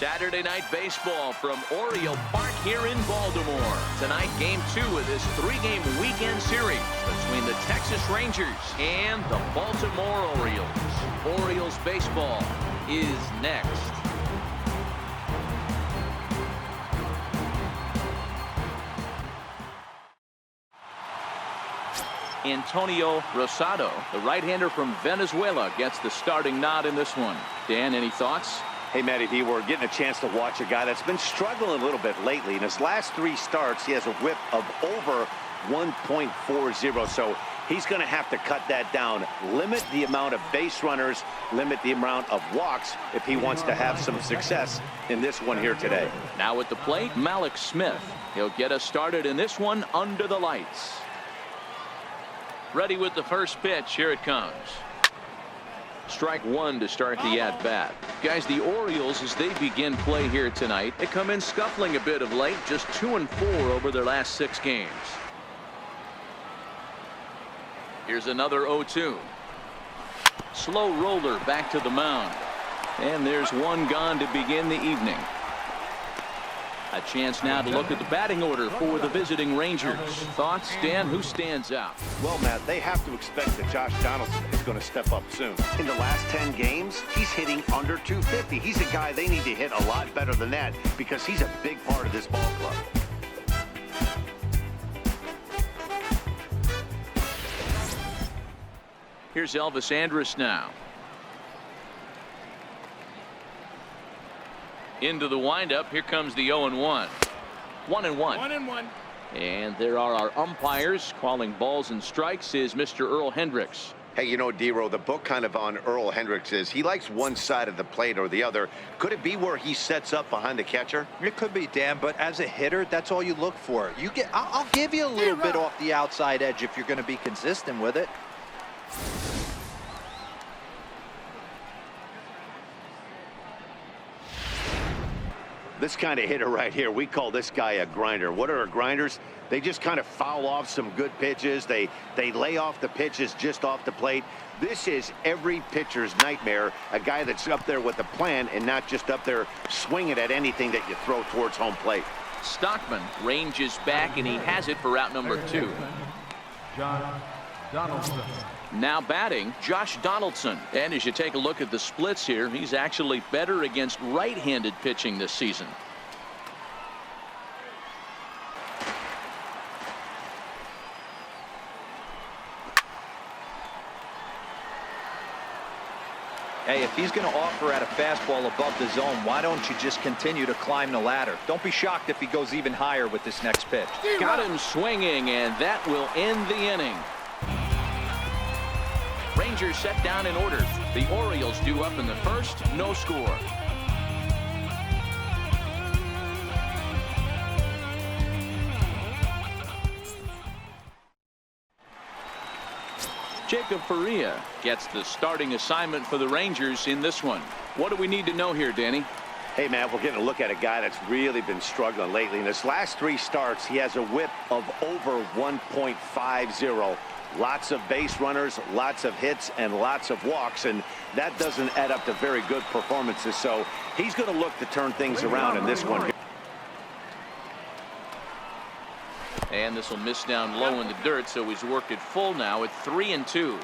Saturday Night Baseball from Oriole Park here in Baltimore. Tonight, Game 2 of this 3-game weekend series between the Texas Rangers and the Baltimore Orioles. Orioles baseball is next. Antonio Rosado, the right-hander from Venezuela, gets the starting nod in this one. Dan, any thoughts? Hey, Matty D, we're getting a chance to watch a guy that's been struggling a little bit lately. In his last 3 starts, he has a whip of over 1.40, so he's going to have to cut that down, limit the amount of base runners, limit the amount of walks if he wants to have some success in this one here today. Now at the plate, Malik Smith. He'll get us started in this one under the lights. Ready with the first pitch. Here it comes. Strike 1 to start the at-bat. Guys, the Orioles, as they begin play here tonight, they come in scuffling a bit of late, just 2-4 over their last 6 games. Here's another 0-2. Slow roller back to the mound. And there's one gone to begin the evening. A chance now to look at the batting order for the visiting Rangers. Thoughts, Dan? Who stands out? Well, Matt, they have to expect that Josh Donaldson is going to step up soon. In the last 10 games, he's hitting under 250. He's a guy they need to hit a lot better than that because he's a big part of this ball club. Here's Elvis Andrus now. Into the windup. Here comes the 0-1. 1-1. 1-1. And there are our umpires calling balls and strikes is Mr. Earl Hendricks. Hey, you know, D-Row, the book kind of on Earl Hendricks is he likes one side of the plate or the other. Could it be where he sets up behind the catcher? It could be, Dan, but as a hitter, that's all you look for. I'll give you a little bit off the outside edge if you're going to be consistent with it. This kind of hitter right here, we call this guy a grinder. What are grinders? They just kind of foul off some good pitches. They lay off the pitches just off the plate. This is every pitcher's nightmare, a guy that's up there with a plan and not just up there swinging at anything that you throw towards home plate. Stockman ranges back, and he has it for out number 2. Josh Donaldson. Now batting, Josh Donaldson. And as you take a look at the splits here, he's actually better against right-handed pitching this season. Hey, if he's going to offer at a fastball above the zone, why don't you just continue to climb the ladder? Don't be shocked if he goes even higher with this next pitch. Got him swinging, and that will end the inning. Rangers set down in order. The Orioles due up in the first, no score. Jacob Faria gets the starting assignment for the Rangers in this one. What do we need to know here, Danny? Hey, man, we're getting a look at a guy that's really been struggling lately. In his last 3 starts, he has a whip of over 1.50. Lots of base runners, lots of hits, and lots of walks, and that doesn't add up to very good performances. So he's going to look to turn things around in this one. And this will miss down low in the dirt, so he's worked it full now at 3-2.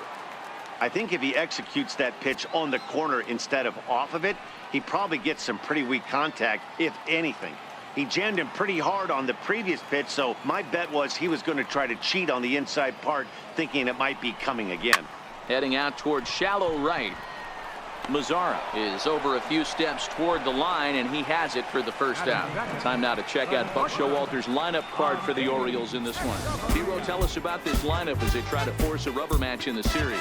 I think if he executes that pitch on the corner instead of off of it, he probably gets some pretty weak contact, if anything. He jammed him pretty hard on the previous pitch, so my bet was he was going to try to cheat on the inside part, thinking it might be coming again. Heading out toward shallow right. Mazzara is over a few steps toward the line, and he has it for the first out. Time now to check out Buck Showalter's lineup card for the Orioles in this one. Hero, tell us about this lineup as they try to force a rubber match in the series.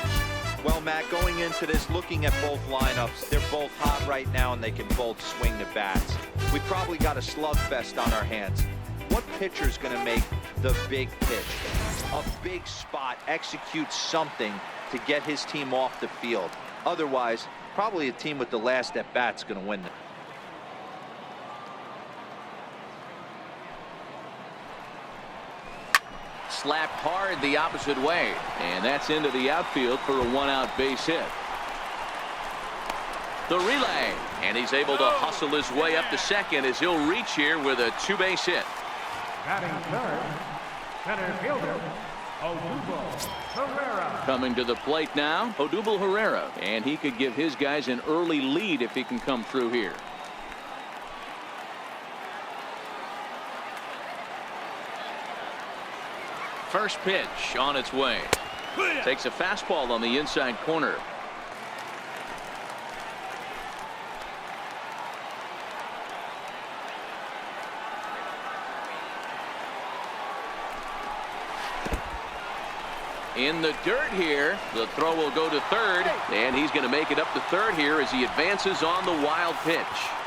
Well, Matt, going into this, looking at both lineups, they're both hot right now, and they can both swing the bats. We probably got a slugfest on our hands. What pitcher's going to make the big pitch? A big spot, execute something to get his team off the field. Otherwise, probably a team with the last at-bat's going to win it. Slapped hard the opposite way, and that's into the outfield for a 1-out base hit. The relay, and he's able to hustle his way up to second as he'll reach here with a two-base hit. Batting third, center fielder, Odubel Herrera. Coming to the plate now, Odubel Herrera, and he could give his guys an early lead if he can come through here. First pitch on its way. Takes a fastball on the inside corner. In the dirt here. The throw will go to third, and he's going to make it up to third here as he advances on the wild pitch.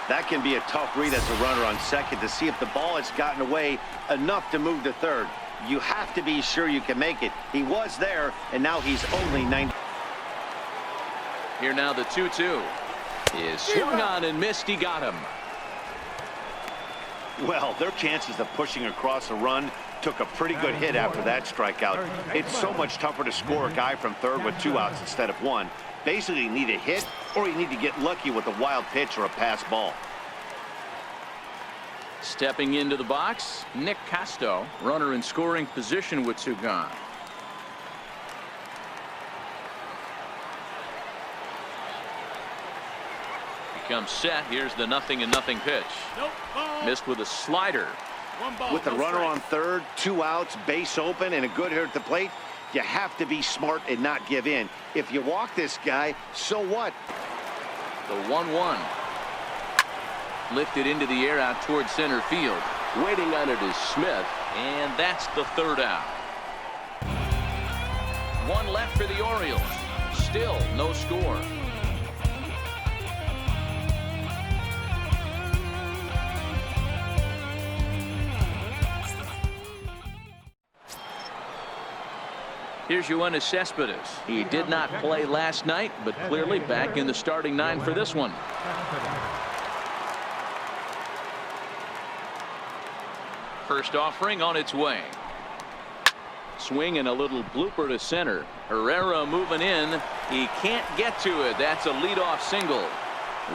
That can be a tough read as a runner on second to see if the ball has gotten away enough to move to third. You have to be sure you can make it. He was there, and now he's only 90. Here now the 2-2 is swung on and missed. He got him. Well, their chances of pushing across a run took a pretty good hit after that strikeout. It's so much tougher to score a guy from third with 2 outs instead of 1. Basically, you need a hit or you need to get lucky with a wild pitch or a pass ball. Stepping into the box, Nick Casto, runner in scoring position with 2 gone. Becomes set. Here's the 0-0 pitch. Missed with a slider. With the runner on third, 2 outs, base open, and a good hitter at the plate, you have to be smart and not give in. If you walk this guy, so what? The 1-1. Lifted into the air out towards center field. Waiting on it is Smith, and that's the 3rd out. 1 left for the Orioles. Still no score. Here's Yoenis Cespedes. He did not play last night, but clearly back in the starting 9 for this one. First offering on its way. Swing and a little blooper to center. Herrera moving in. He can't get to it. That's a leadoff single.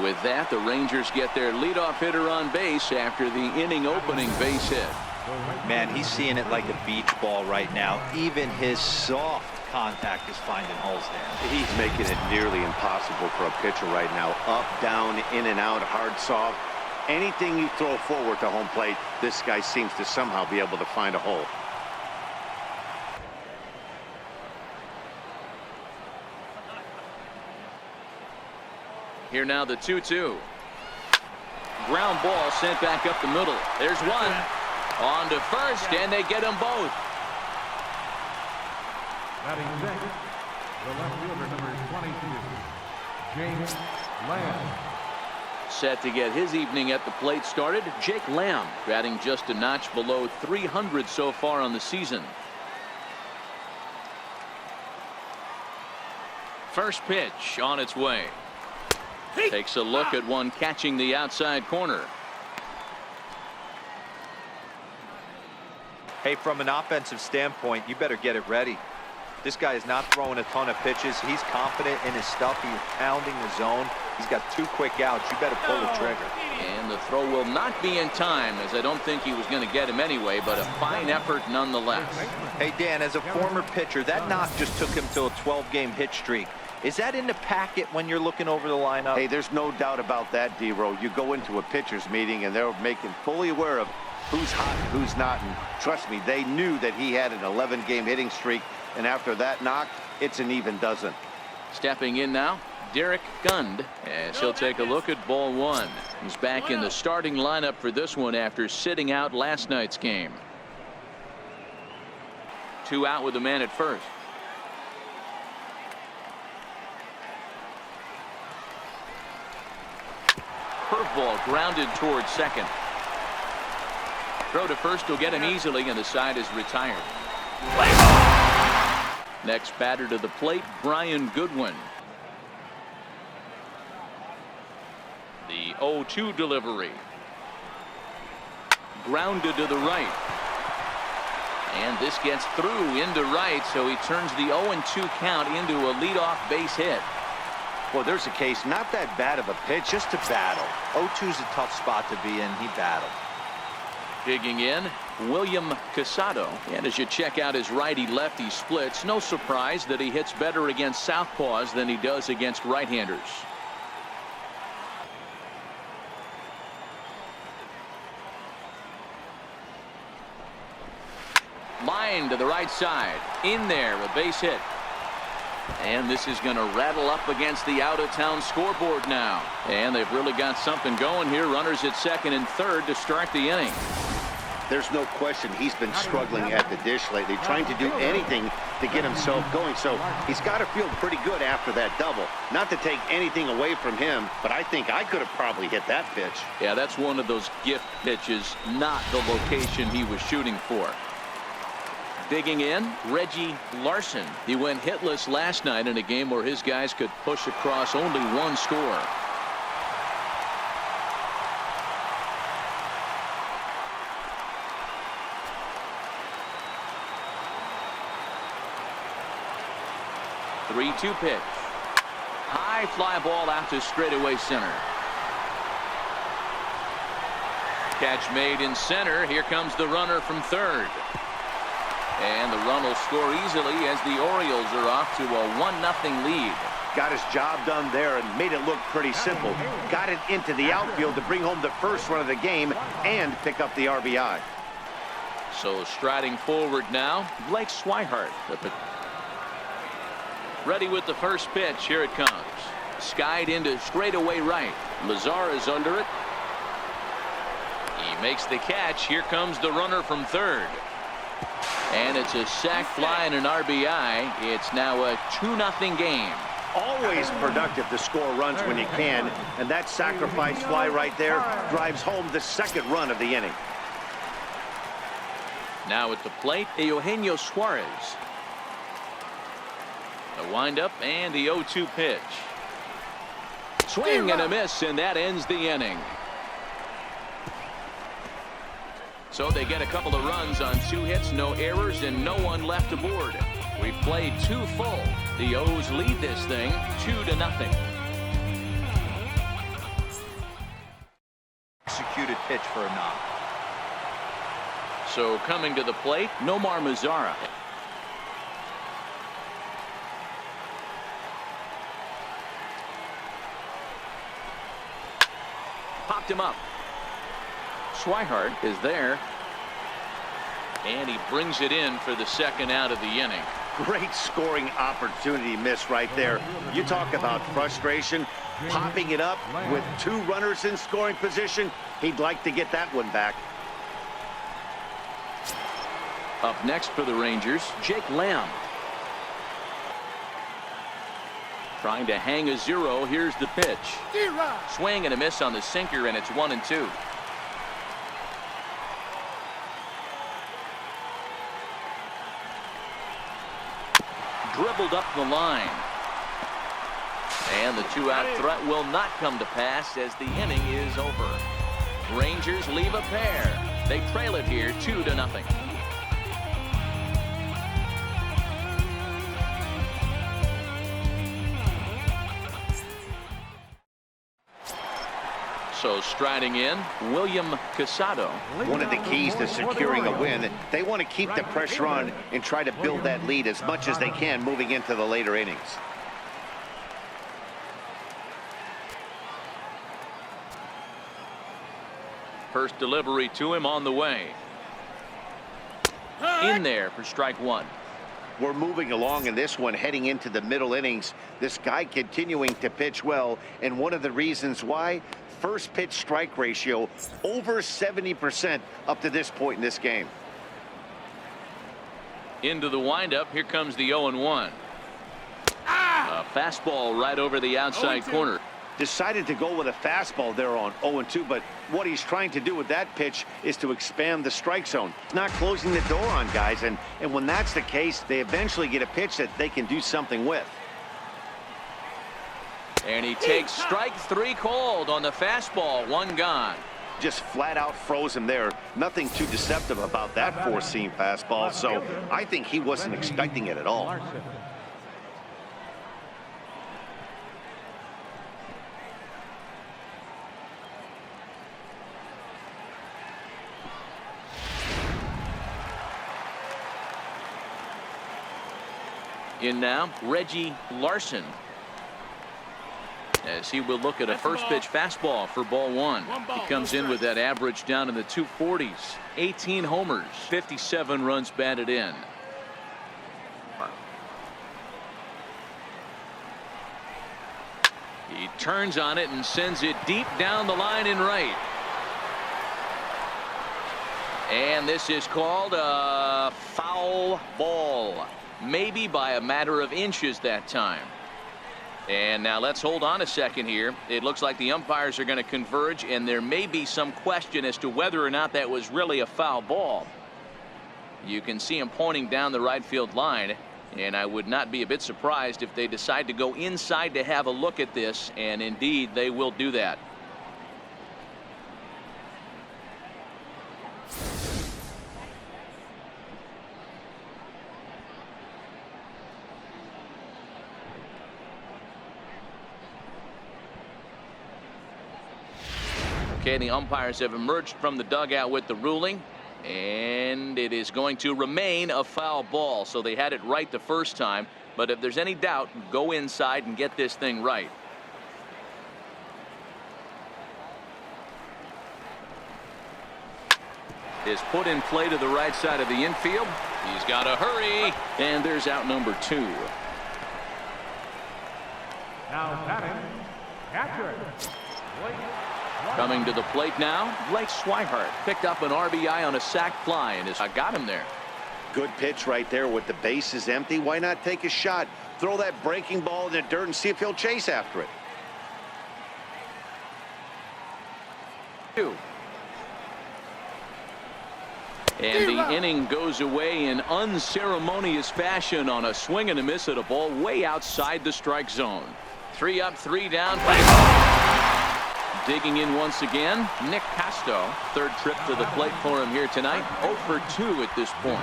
With that, the Rangers get their leadoff hitter on base after the inning opening base hit. Man, he's seeing it like a beach ball right now. Even his soft contact is finding holes there. He's making it nearly impossible for a pitcher right now. Up, down, in and out, hard, soft. Anything you throw forward to home plate, this guy seems to somehow be able to find a hole. Here now the 2-2. Ground ball sent back up the middle. There's one. On to first, and they get them both. Batting second, the left fielder, number 22, James Lamb. Set to get his evening at the plate started, Jake Lamb, batting just a notch below 300 so far on the season. First pitch on its way. Takes a look at one catching the outside corner. Hey, from an offensive standpoint, you better get it ready. This guy is not throwing a ton of pitches. He's confident in his stuff. He's pounding the zone. He's got 2 quick outs. You better pull the trigger. And the throw will not be in time, as I don't think he was going to get him anyway, but a fine effort nonetheless. Hey, Dan, as a former pitcher, that knock just took him to a 12-game hit streak. Is that in the packet when you're looking over the lineup? Hey, there's no doubt about that, D-Row. You go into a pitcher's meeting, and they're making fully aware of who's hot and who's not. And trust me, they knew that he had an 11-game hitting streak. And after that knock, it's an even dozen. Stepping in now, Derek Gund, as he'll take a look at ball 1. He's back in the starting lineup for this one after sitting out last night's game. 2 out with a man at first. Curveball grounded towards second. Throw to first will get him easily, and the side is retired. Next batter to the plate, Brian Goodwin. The 0-2 delivery. Grounded to the right. And this gets through into right, so he turns the 0-2 count into a leadoff base hit. Well, there's a case, not that bad of a pitch, just to battle. 0-2's a tough spot to be in. He battled. Digging in, William Casado. And as you check out his righty-lefty splits, no surprise that he hits better against southpaws than he does against right-handers. Line to the right side. In there, a base hit. And this is going to rattle up against the out-of-town scoreboard now. And they've really got something going here. Runners at second and third to start the inning. There's no question he's been struggling at the dish lately, trying to do anything to get himself going. So he's got to feel pretty good after that double. Not to take anything away from him, but I think I could have probably hit that pitch. Yeah, that's one of those gift pitches, not the location he was shooting for. Digging in, Reggie Larson. He went hitless last night in a game where his guys could push across only one score. Three-two pitch. High fly ball out to straightaway center. Catch made in center. Here comes the runner from third. And the run will score easily as the Orioles are off to a 1-0 lead. Got his job done there and made it look pretty simple. Got it into the outfield to bring home the first run of the game and pick up the RBI. So striding forward now, Blake Swihart. Ready with the first pitch. Here it comes. Skied into straightaway right. Lazar is under it. He makes the catch. Here comes the runner from third. And it's a sac fly and an RBI. It's now a 2-0 game. Always productive to score runs when you can, and that sacrifice fly right there drives home the second run of the inning. Now at the plate, Eugenio Suarez. The windup and the 0-2 pitch. Swing and a miss, and that ends the inning. So they get a couple of runs on 2 hits, no errors, and no one left aboard. We've played 2 full. The O's lead this thing 2-0. Executed pitch for a knock. So coming to the plate, Nomar Mazara. Popped him up. Swihart is there. And he brings it in for the second out of the inning. Great scoring opportunity miss right there. You talk about frustration. Popping it up with 2 runners in scoring position. He'd like to get that one back. Up next for the Rangers, Jake Lamb. Trying to hang a 0. Here's the pitch. Swing and a miss on the sinker, and it's 1-2. Dribbled up the line. And the 2-out threat will not come to pass as the inning is over. Rangers leave a pair. They trail it here 2-0. So striding in, William Casado. One of the keys to securing a win, they want to keep the pressure on and try to build that lead as much as they can moving into the later innings. First delivery to him on the way. In there for strike 1. We're moving along in this one, heading into the middle innings. This guy continuing to pitch well, and one of the reasons why, first pitch strike ratio over 70% up to this point in this game. Into the windup. Here comes the 0-1. A fastball right over the outside corner. Decided to go with a fastball there on 0-2, but what he's trying to do with that pitch is to expand the strike zone. It's not closing the door on guys, and when that's the case, they eventually get a pitch that they can do something with. And he takes strike 3 called on the fastball. 1 gone. Just flat out froze him there. Nothing too deceptive about that 4-seam fastball, so I think he wasn't expecting it at all. In now, Reggie Larson, as he will look at a first pitch fastball for ball one. He comes in with that average down in the 240s. 18 homers, 57 runs batted in. He turns on it and sends it deep down the line in right. And this is called a foul ball. Maybe by a matter of inches that time. And now let's hold on a second here. It looks like the umpires are going to converge, and there may be some question as to whether or not that was really a foul ball. You can see him pointing down the right field line, and I would not be a bit surprised if they decide to go inside to have a look at this, and indeed they will do that. Okay, the umpires have emerged from the dugout with the ruling, and it is going to remain a foul ball. So they had it right the first time, but if there's any doubt, go inside and get this thing right. Is put in play to the right side of the infield. He's got to hurry, and there's out number 2. Now batting, catcher. Coming to the plate now, Blake Swihart picked up an RBI on a sac fly and got him there. Good pitch right there with the bases empty. Why not take a shot? Throw that breaking ball in the dirt and see if he'll chase after it. And the inning goes away in unceremonious fashion on a swing and a miss at a ball way outside the strike zone. 3 up, 3 down. Digging in once again, Nick Casto. Third trip to the plate for him here tonight. 0 for 2 at this point.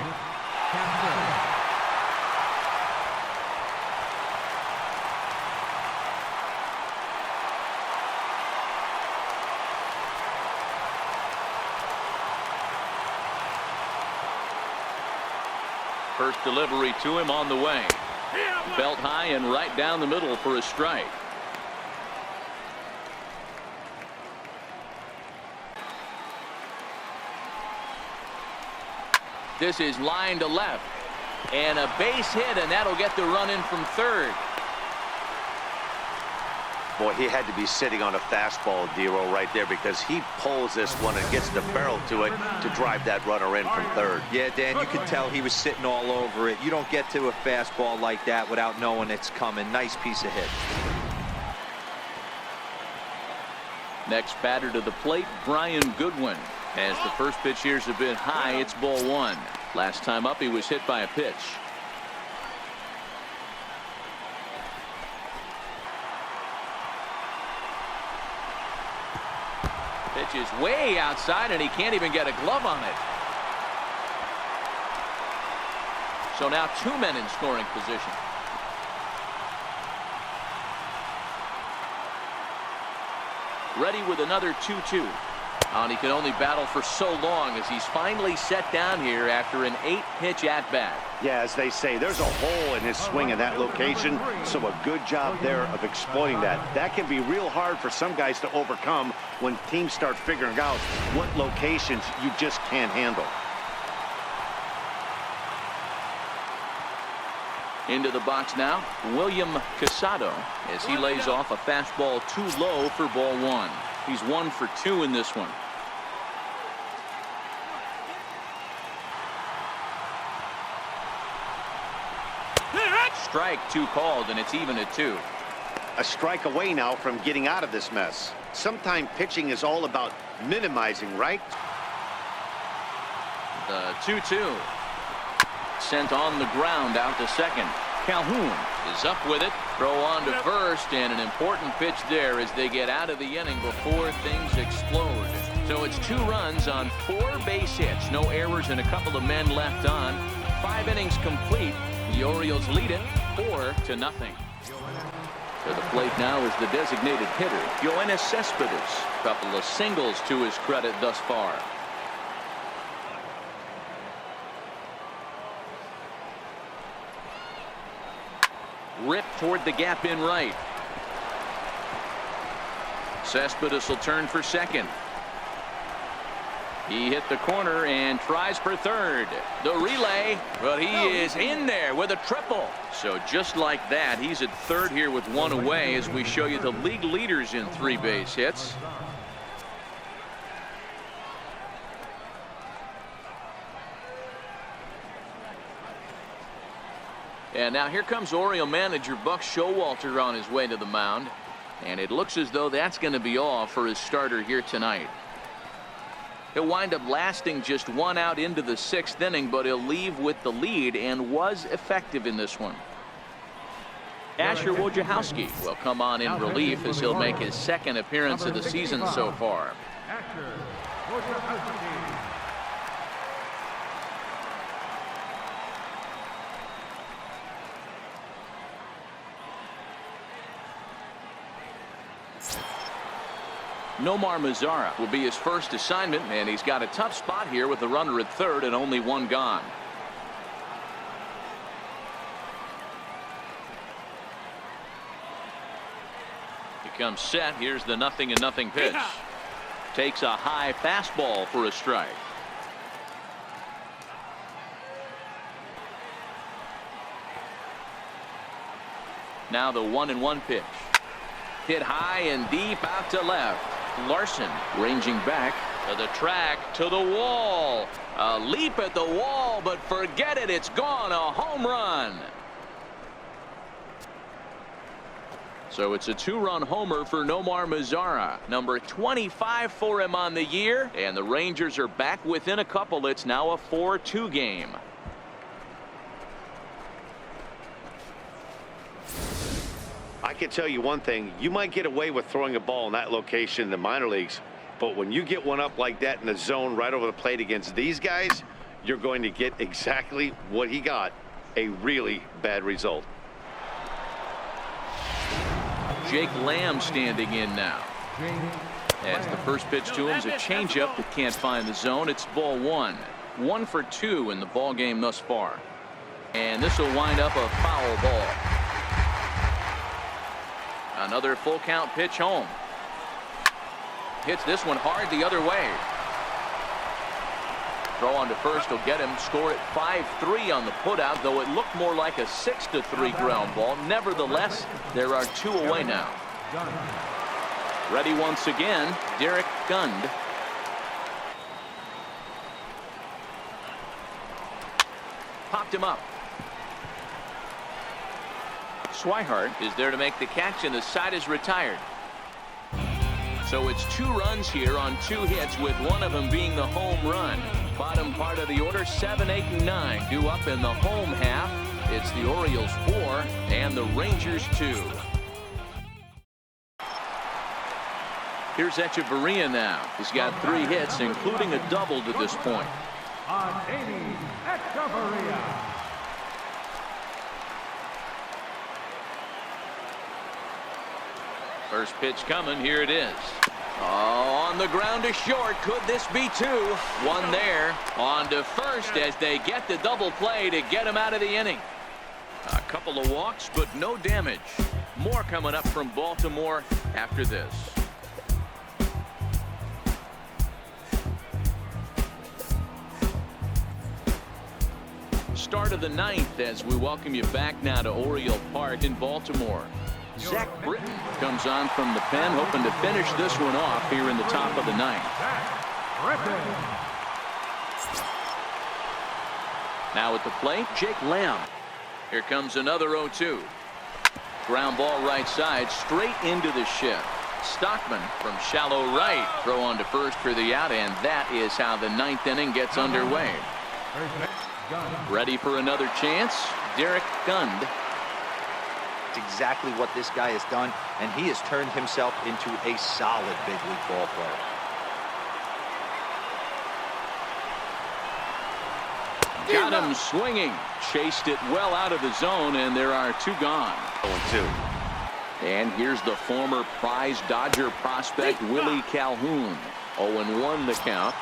First delivery to him on the way. Belt high and right down the middle for a strike. This is line to left, and a base hit, and that'll get the run in from third. Boy, he had to be sitting on a fastball, Dero, right there, because he pulls this one and gets the barrel to it to drive that runner in from third. Yeah, Dan, you can tell he was sitting all over it. You don't get to a fastball like that without knowing it's coming. Nice piece of hit. Next batter to the plate, Brian Goodwin. As the first pitch here's a bit high, it's ball 1. Last time up, he was hit by a pitch. Pitch is way outside, and he can't even get a glove on it. So now 2 men in scoring position. Ready with another 2-2. And he can only battle for so long as he's finally set down here after an 8-pitch at-bat. Yeah, as they say, there's a hole in his swing in that location, so a good job there of exploiting that. That can be real hard for some guys to overcome when teams start figuring out what locations you just can't handle. Into the box now, William Casado, as he lays off a fastball too low for ball 1. He's 1 for 2 in this one. Strike 2 called, and it's even at 2. A strike away now from getting out of this mess. Sometimes pitching is all about minimizing, right? The 2-2. Sent on the ground out to second. Calhoun is up with it. Throw on to first, and an important pitch there as they get out of the inning before things explode. So it's 2 runs on 4 base hits. No errors and a couple of men left on. 5 innings complete. The Orioles lead it 4-0. To the plate now is the designated hitter, Yoenis Cespedes. Couple of singles to his credit thus far. Ripped toward the gap in right. Cespedes will turn for second. He hit the corner and tries for third. The relay, but he is in there with a triple. So just like that, he's at third here with one away as we show you the league leaders in 3 base hits. And now here comes Oriole manager Buck Showalter on his way to the mound. And it looks as though that's going to be all for his starter here tonight. He'll wind up lasting just 1 out into the 6th inning, but he'll leave with the lead and was effective in this one. Asher Wojciechowski will come on in relief as he'll make his 2nd appearance of the season so far. Asher Wojciechowski. Nomar Mazara will be his first assignment, and he's got a tough spot here with the runner at third and only 1 gone. He comes set. Here's the 0-0 pitch. Takes a high fastball for a strike. Now the 1-1 pitch. Hit high and deep out to left. Larson ranging back to the track, to the wall. A leap at the wall, but forget it. It's gone. A home run. So it's a 2-run homer for Nomar Mazara. Number 25 for him on the year. And the Rangers are back within a couple. It's now a 4-2 game. I can tell you one thing. You might get away with throwing a ball in that location in the minor leagues, but when you get one up like that in the zone right over the plate against these guys, you're going to get exactly what he got, a really bad result. Jake Lamb standing in now. As the first pitch to him is a changeup that can't find the zone. It's ball 1. 1 for 2 in the ball game thus far. And this will wind up a foul ball. Another full count pitch home. Hits this one hard the other way. Throw on to first will get him. Score at 5-3 on the putout, though it looked more like a 6-3 ground ball. Nevertheless, there are 2 away now. Ready once again, Derek Gund. Popped him up. Swihart is there to make the catch, and the side is retired. So it's 2 runs here on 2 hits, with one of them being the home run. Bottom part of the order, 7, 8, and 9 due up in the home half. It's the Orioles 4 and the Rangers 2. Here's Echeverria now. He's got 3 hits, including a double to this point. Echeverria. First pitch coming. Here it is. Oh, on the ground to short. Could this be 2? 1 there. On to first as they get the double play to get him out of the inning. A couple of walks, but no damage. More coming up from Baltimore after this. Start of the 9th as we welcome you back now to Oriole Park in Baltimore. Zach Britton comes on from the pen, hoping to finish this one off here in the top of the 9th. Now at the plate, Jake Lamb. Here comes another 0-2. Ground ball right side, straight into the shift. Stockman from shallow right. Throw on to first for the out, and that is how the 9th inning gets underway. Ready for another chance, Derek Gund. Exactly what this guy has done, and he has turned himself into a solid big league ball player. Got him swinging. Chased it well out of the zone, and there are 2 gone. 0-2. And here's the former prize Dodger prospect Willie Calhoun. 0-1 the count.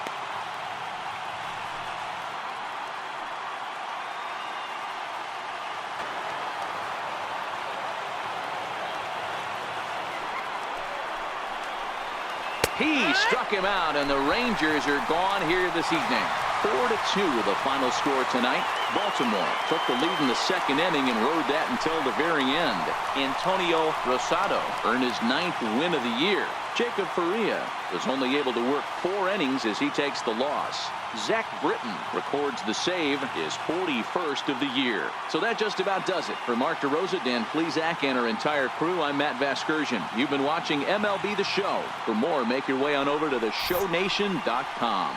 He struck him out, and the Rangers are gone here this evening. 4-2 the final score tonight. Baltimore took the lead in the second inning and rode that until the very end. Antonio Rosado earned his 9th win of the year. Jacob Faria was only able to work 4 innings as he takes the loss. Zach Britton records the save, his 41st of the year. So that just about does it. For Mark DeRosa, Dan Plesac, and our entire crew, I'm Matt Vasgersian. You've been watching MLB The Show. For more, make your way on over to theshownation.com.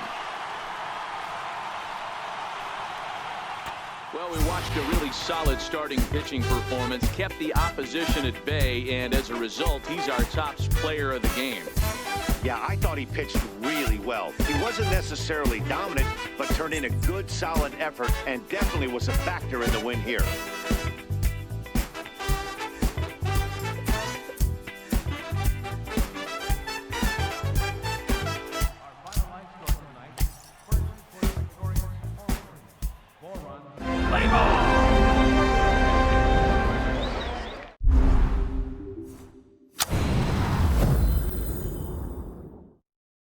Well, we watched a really solid starting pitching performance, kept the opposition at bay, and as a result, he's our top player of the game. Yeah, I thought he pitched really well. He wasn't necessarily dominant, but turned in a good, solid effort and definitely was a factor in the win here.